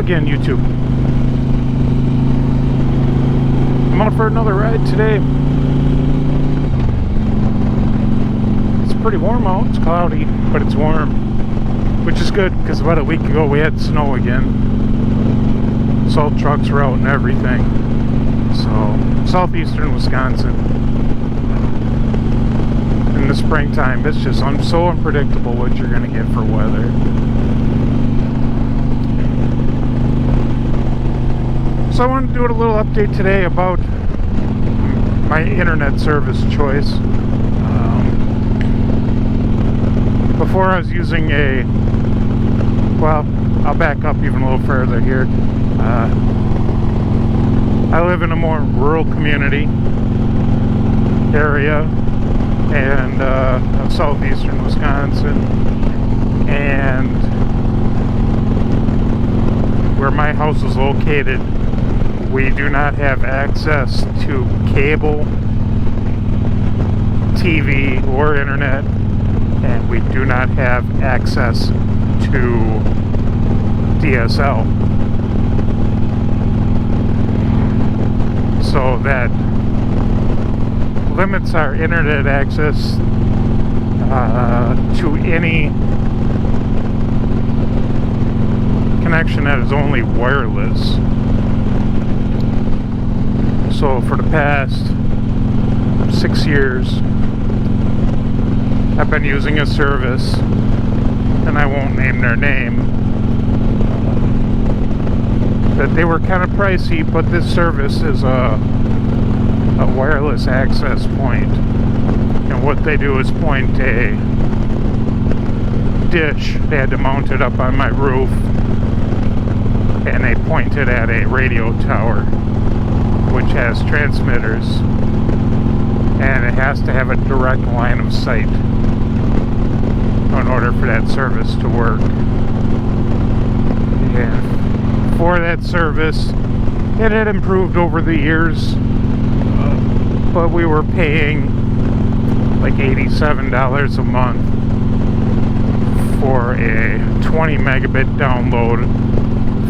again, YouTube. I'm out for another ride today. It's pretty warm out. It's cloudy, but it's warm, which is good because about a week ago we had snow again. Salt trucks were out and everything. So, southeastern Wisconsin. In the springtime, it's just so unpredictable what you're going to get for weather. So I wanted to do a little update today about my internet service choice. Before I was using I'll back up even a little further here. I live in a more rural community area and of southeastern Wisconsin, and where my house is located, we do not have access to cable TV or internet, and we do not have access to DSL. So that limits our internet access to any connection that is only wireless. So for the past 6 years, I've been using a service, and I won't name their name, that they were kind of pricey, but this service is a wireless access point, and what they do is point a dish. They had to mount it up on my roof, and they point it at a radio tower which has transmitters, and it has to have a direct line of sight in order for that service to work. And for that service, it had improved over the years, but we were paying like $87 a month for a 20 megabit download,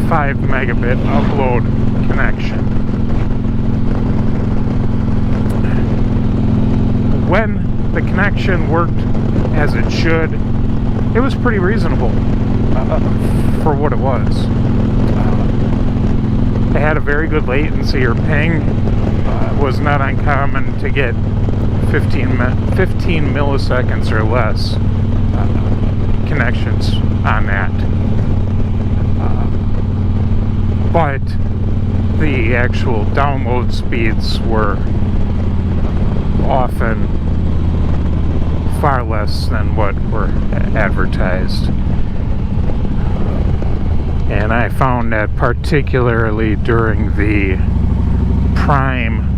5 megabit upload connection. When the connection worked as it should, it was pretty reasonable for what it was. It had a very good latency, or ping was not uncommon to get 15 milliseconds or less connections on that. But the actual download speeds were often far less than what were advertised. And I found that particularly during the prime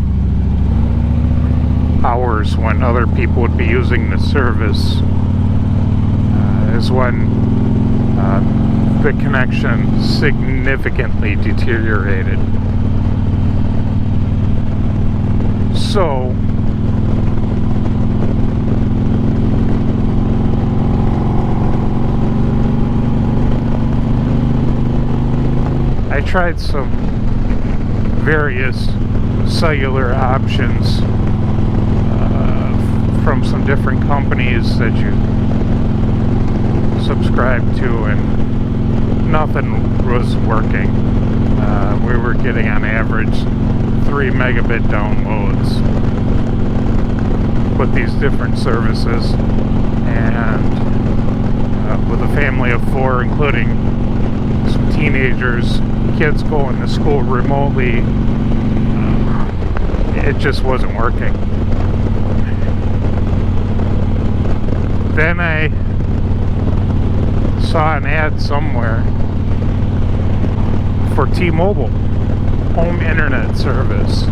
hours when other people would be using the service is when the connection significantly deteriorated. So I tried some various cellular options from some different companies that you subscribe to, and nothing was working. We were getting on average 3 megabit downloads with these different services, and with a family of 4, including some teenagers, kids going to school remotely, it just wasn't working. Then I saw an ad somewhere for T-Mobile home internet service,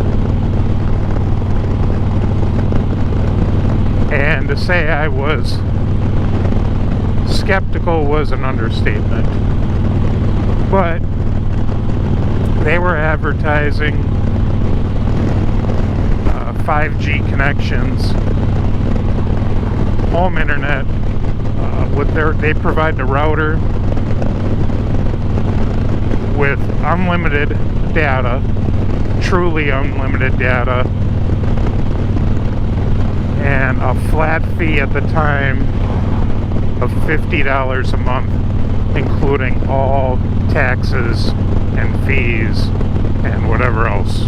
and to say I was skeptical was an understatement. But they were advertising 5G connections, home internet, with they provide the router with unlimited data, truly unlimited data, and a flat fee at the time of $50 a month, including all taxes and fees and whatever else.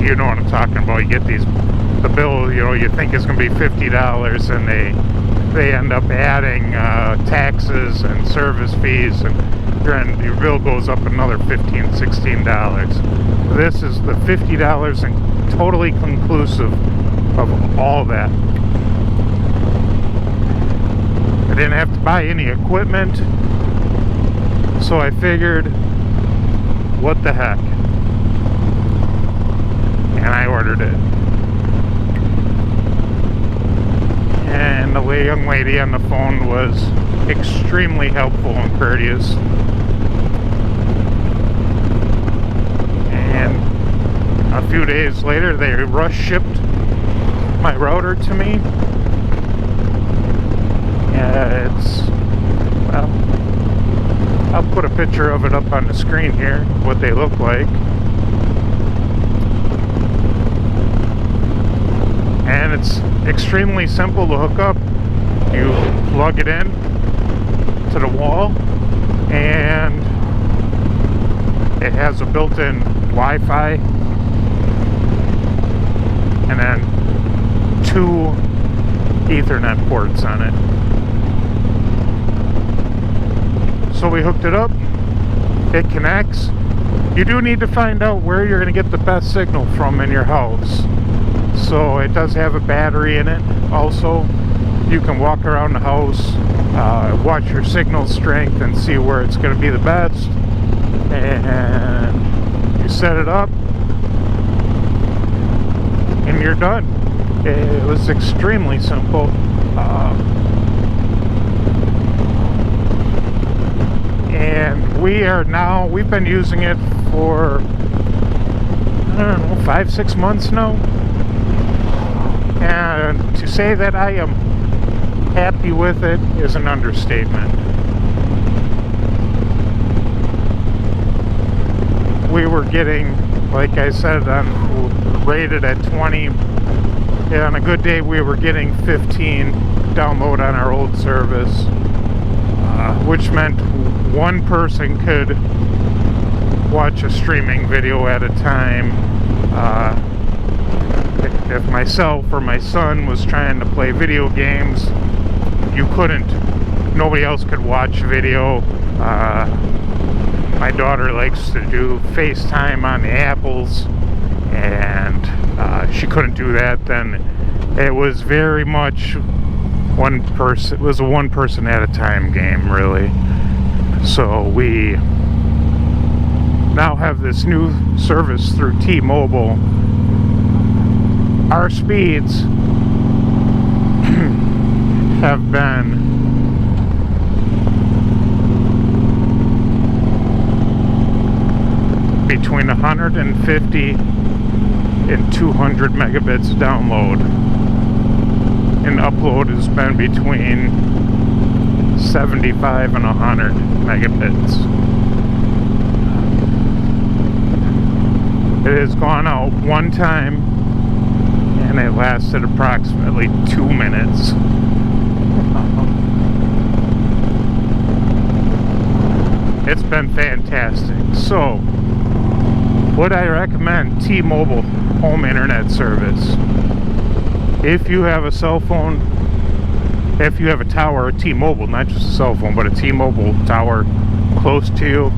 You know what I'm talking about. You get the bill, you know, you think it's going to be $50, and they end up adding taxes and service fees, and your bill goes up another $15, $16. This is the $50 and totally conclusive of all that. I didn't have to buy any equipment, so I figured, what the heck? And I ordered it. And the young lady on the phone was extremely helpful and courteous. And a few days later, they rush shipped my router to me. Well, I'll put a picture of it up on the screen here, what they look like. And it's extremely simple to hook up. You plug it in to the wall, and it has a built-in Wi-Fi, and then 2 Ethernet ports on it. So we hooked it up, it connects. You do need to find out where you're going to get the best signal from in your house. So it does have a battery in it also. You can walk around the house, watch your signal strength and see where it's going to be the best. And you set it up and you're done. It was extremely simple. And we've been using it for, I don't know, 5-6 months now. And to say that I am happy with it is an understatement. We were getting, like I said, rated at 20. And on a good day, we were getting 15 download on our old service, which meant one person could watch a streaming video at a time. If myself or my son was trying to play video games, you couldn't. Nobody else could watch video. My daughter likes to do FaceTime on the Apples, and she couldn't do that. Then it was very much one person. It was a one person at a time game, really. So we now have this new service through T-Mobile. Our speeds have been between 150 and 200 megabits download, and upload has been between 75 and 100 megabits. It has gone out one time, and it lasted approximately 2 minutes. It's been fantastic. So, would I recommend T-Mobile home internet service? If you have a cell phone, if you have a tower, T-Mobile, not just a cell phone, but a T-Mobile tower close to you,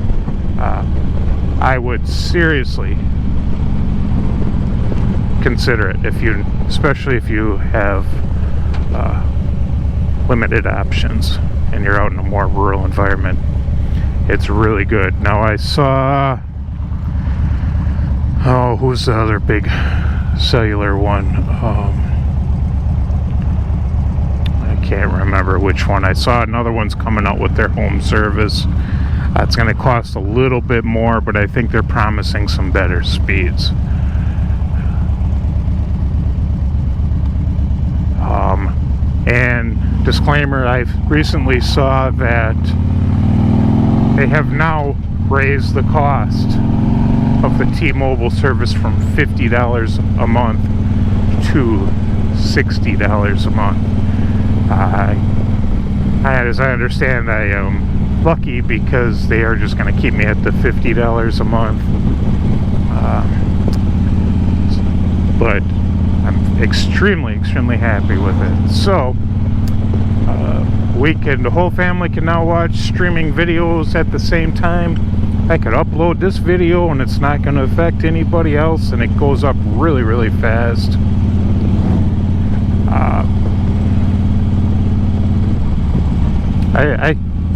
I would seriously consider it, especially if you have limited options and you're out in a more rural environment. It's really good. Now I saw, who's the other big cellular one? I can't remember which one. I saw another one's coming out with their home service. It's going to cost a little bit more, but I think they're promising some better speeds. And disclaimer, I recently saw that they have now raise the cost of the T-Mobile service from $50 a month to $60 a month. As I understand, I am lucky because they are just going to keep me at the $50 a month. But I'm extremely happy with it. So the whole family can now watch streaming videos at the same time. I could upload this video and it's not going to affect anybody else, and it goes up really fast.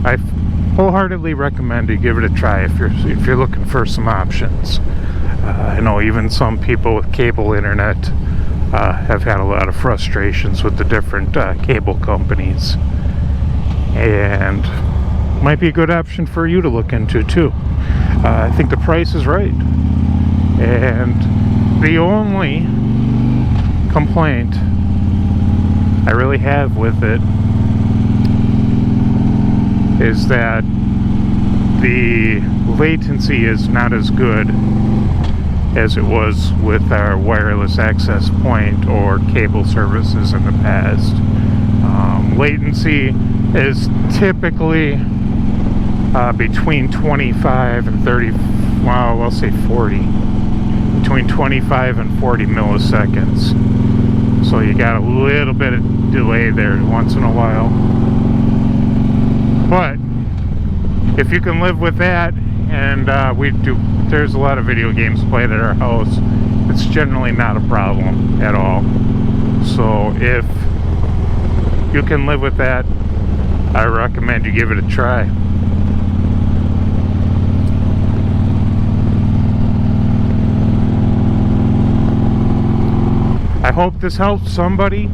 I wholeheartely recommend you give it a try if you're looking for some options. I know even some people with cable internet have had a lot of frustrations with the different cable companies, and might be a good option for you to look into too. I think the price is right, and the only complaint I really have with it is that the latency is not as good as it was with our wireless access point or cable services in the past. Latency is typically between 25 and 30, well, I'll say 40, between 25 and 40 milliseconds. So you got a little bit of delay there once in a while. But if you can live with that, and there's a lot of video games played at our house, it's generally not a problem at all. So if you can live with that, I recommend you give it a try. I hope this helps somebody.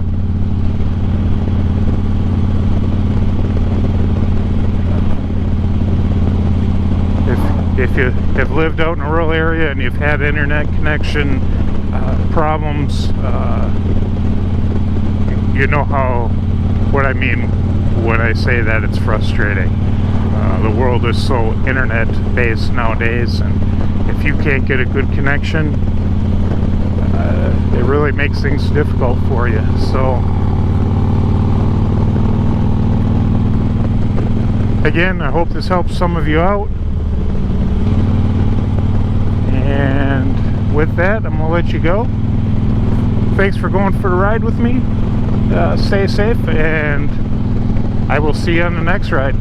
If you have lived out in a rural area and you've had internet connection problems, you know what I mean when I say that it's frustrating. The world is so internet based nowadays, and if you can't get a good connection, it really makes things difficult for you. So again, I hope this helps some of you out. And with that, I'm going to let you go. Thanks for going for the ride with me. Stay safe, and I will see you on the next ride.